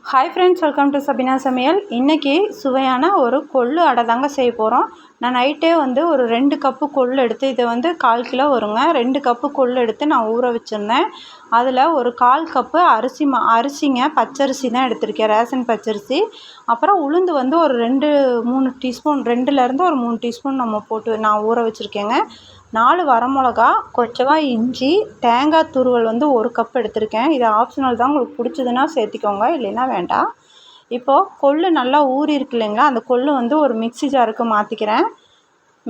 Hi friends, welcome to Sabina சமையல். இன்றைக்கி சுவையான ஒரு கொள்ளு அடை தாங்க செய்ய போகிறோம். நான் நைட்டே ஒரு 2 கப்பு கொள்ளு எடுத்து, இது 1/4 கிலோ வருங்க. 2 கப்பு கொள்ளு எடுத்து நான் ஊற வச்சுருந்தேன். அதில் ஒரு 1/4 கப்பு அரிசிங்க, பச்சரிசி தான் எடுத்திருக்கேன், ரேஷன் பச்சரிசி. அப்புறம் உளுந்து ஒரு 2-3 டீஸ்பூன், 2லேருந்து ஒரு 3 டீஸ்பூன் நான் ஊற வச்சுருக்கேங்க. 4 வரமிளகா, கொஞ்சமாக இஞ்சி, தேங்காய் துருவல் 1 கப் எடுத்திருக்கேன். இது ஆப்ஷனல் தான், உங்களுக்கு பிடிச்சதுன்னா சேர்த்திக்கோங்க, இல்லைன்னா வேண்டாம். இப்போது கொள்ளு நல்லா ஊறி இருக்கு இல்லைங்களா, அந்த கொள்ளு ஒரு மிக்ஸி ஜாருக்கு மாற்றிக்கிறேன்.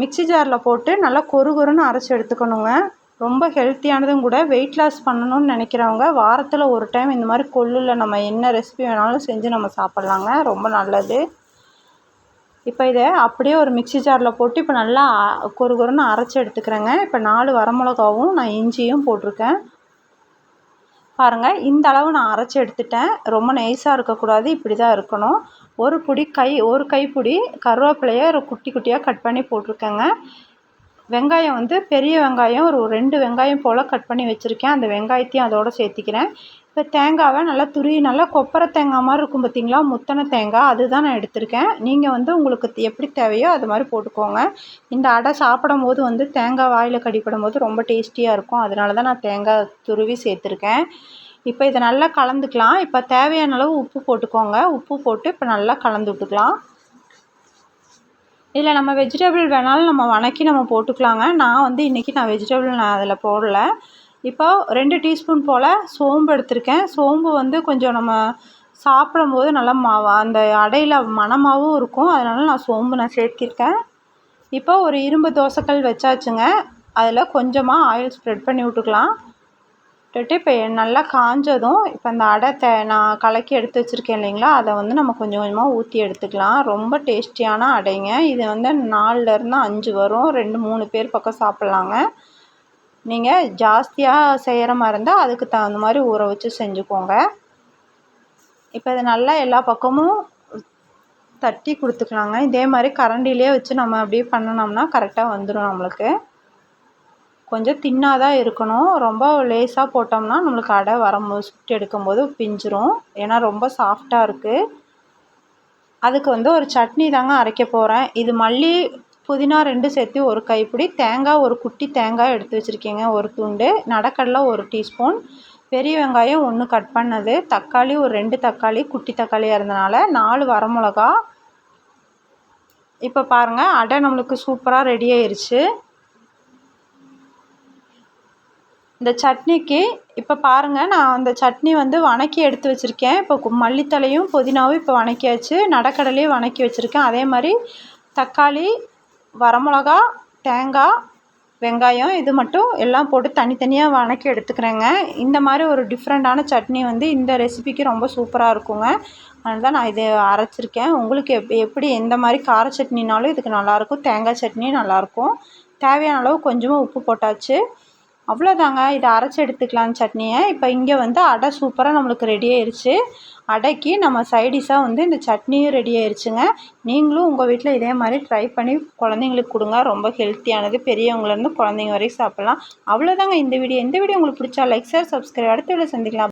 மிக்ஸி ஜாரில் போட்டு நல்லா கொருன்னு அரைச்சி எடுத்துக்கணுங்க. ரொம்ப ஹெல்த்தியானதும் கூட. வெயிட் லாஸ் பண்ணணும்னு நினைக்கிறவங்க வாரத்தில் ஒரு டைம் இந்த மாதிரி கொள்ளில் நம்ம என்ன ரெசிபி வேணாலும் செஞ்சு நம்ம சாப்பிட்லாங்க, ரொம்ப நல்லது. இப்போ இதை அப்படியே ஒரு மிக்ஸி ஜாரில் போட்டு இப்போ நல்லா கொருன்னு அரைச்சி எடுத்துக்கிறேங்க. இப்போ 4 வரமிளகாவும் நான் இஞ்சியும் போட்டிருக்கேன். பாருங்கள், இந்த அளவு நான் அரைச்சி எடுத்துட்டேன். ரொம்ப நைஸாக இருக்கக்கூடாது, இப்படி தான் இருக்கணும். ஒரு கைப்பிடி கருவேப்பிலையை குட்டி குட்டியாக கட் பண்ணி போட்டிருக்கேங்க. வெங்காயம் பெரிய வெங்காயம் ஒரு 2 வெங்காயம் போல் கட் பண்ணி வச்சுருக்கேன். அந்த வெங்காயத்தையும் அதோடு சேர்த்திக்கிறேன். இப்போ தேங்காவை நல்லா நல்லா கொப்பரை தேங்காய் மாதிரி இருக்கும் பார்த்திங்களா, முத்தின தேங்காய், அதுதான் நான் எடுத்திருக்கேன். நீங்கள் உங்களுக்கு எப்படி தேவையோ அது மாதிரி போட்டுக்கோங்க. இந்த அடை சாப்பிடும் போது தேங்காய் வாயில் கடிப்படும் போது ரொம்ப டேஸ்டியாக இருக்கும். அதனால தான் நான் தேங்காய் துருவி சேர்த்துருக்கேன். இப்போ இதை நல்லா கலந்துக்கலாம். இப்போ தேவையான அளவு உப்பு போட்டுக்கோங்க. உப்பு போட்டு இப்போ நல்லா கலந்து விட்டுக்கலாம். இதில் நம்ம வெஜிடபிள் வேணாலும் நம்ம வணக்கி நம்ம போட்டுக்கலாங்க. நான் இன்றைக்கி வெஜிடபிள் அதில் போடல. இப்போ 2 டீஸ்பூன் போல் சோம்பு எடுத்திருக்கேன். சோம்பு கொஞ்சம் நம்ம சாப்பிடும்போது நல்லா அந்த அடையில் மணமாகவும் இருக்கும். அதனால் நான் சோம்பு சேர்த்திருக்கேன். இப்போ ஒரு இரும்பு தோசைக்கல் வச்சாச்சுங்க. அதில் கொஞ்சமாக ஆயில் ஸ்ப்ரெட் பண்ணி விட்டுக்கலாம். இப்போ நல்லா காஞ்சதும் இப்போ இந்த அடை நான் கலக்கி எடுத்து வச்சுருக்கேன் இல்லைங்களா, அதை நம்ம கொஞ்சம் கொஞ்சமாக ஊற்றி எடுத்துக்கலாம். ரொம்ப டேஸ்டியான அடைங்க. இது 4லேருந்து 5 வரும். 2-3 பேர் பக்கம் சாப்பிட்லாங்க. நீங்கள் ஜாஸ்தியாக செய்கிற மாதிரி இருந்தால் அதுக்கு தகுந்த மாதிரி ஊற வச்சு செஞ்சுக்கோங்க. இப்போ இதை நல்லா எல்லா பக்கமும் தட்டி கொடுத்துக்கலாங்க. இதே மாதிரி கரண்டிலே வச்சு நம்ம அப்படியே பண்ணினோம்னா கரெக்டாக வந்துடும். நம்மளுக்கு கொஞ்சம் தின்னாக தான் இருக்கணும். ரொம்ப லேஸாக போட்டோம்னா நம்மளுக்கு அடை வரும்போது சுட்டு எடுக்கும்போது பிஞ்சிரும். ஏன்னா ரொம்ப சாஃப்டாக இருக்குது. அதுக்கு ஒரு சட்னி தாங்க அரைக்க போகிறேன். இது மல்லி, புதினா 2 சேர்த்து ஒரு கைப்பிடி, தேங்காய் ஒரு குட்டி தேங்காய் எடுத்து வச்சுருக்கேங்க, ஒரு துண்டு, நடக்கடலை 1 டீஸ்பூன், பெரிய வெங்காயம் 1 கட் பண்ணது, தக்காளி ஒரு 2 தக்காளி, குட்டி தக்காளியாக இருந்தனால 4 வரமிளகா. இப்போ பாருங்கள், அடை நம்மளுக்கு சூப்பராக ரெடி ஆயிடுச்சு. இந்த சட்னிக்கு இப்போ பாருங்கள், நான் அந்த சட்னி வணக்கி எடுத்து வச்சுருக்கேன். இப்போ மல்லித்தலையும் புதினாவும் இப்போ வணக்கியாச்சு. நடக்கடலையும் வணக்கி வச்சுருக்கேன். அதே மாதிரி தக்காளி, வரமிளகா, தேங்காய், வெங்காயம் இது மட்டும் எல்லாம் போட்டு தனித்தனியாக வணக்கி எடுத்துக்கிறேங்க. இந்த மாதிரி ஒரு டிஃப்ரெண்ட்டான சட்னி இந்த ரெசிபிக்கு ரொம்ப சூப்பராக இருக்குங்க. அதனால தான் நான் இதை அரைச்சிருக்கேன். உங்களுக்கு எப்படி எந்த மாதிரி கார சட்னினாலும் இதுக்கு நல்லாயிருக்கும், தேங்காய் சட்னியும் நல்லாயிருக்கும். தேவையான அளவு கொஞ்சமாக உப்பு போட்டாச்சு. அவ்வளோதாங்க, இதை அரைச்சி எடுத்துக்கலாம் சட்னியை. இப்போ இங்கே அடை சூப்பராக நம்மளுக்கு ரெடி ஆயிடுச்சு. அடைக்கு நம்ம சைடிஷாக இந்த சட்னியும் ரெடி ஆயிடுச்சுங்க. நீங்களும் உங்கள் வீட்டில் இதே மாதிரி ட்ரை பண்ணி குழந்தைங்களுக்கு கொடுங்க. ரொம்ப ஹெல்த்தியானது, பெரியவங்கலேருந்து குழந்தைங்க வரைக்கும் சாப்பிட்லாம். அவ்வளோதாங்க இந்த வீடியோ. உங்களுக்கு பிடிச்சா லைக், ஷேர், சப்ஸ்கிரைப். அடுத்த வீடியோ சந்திக்கலாம்.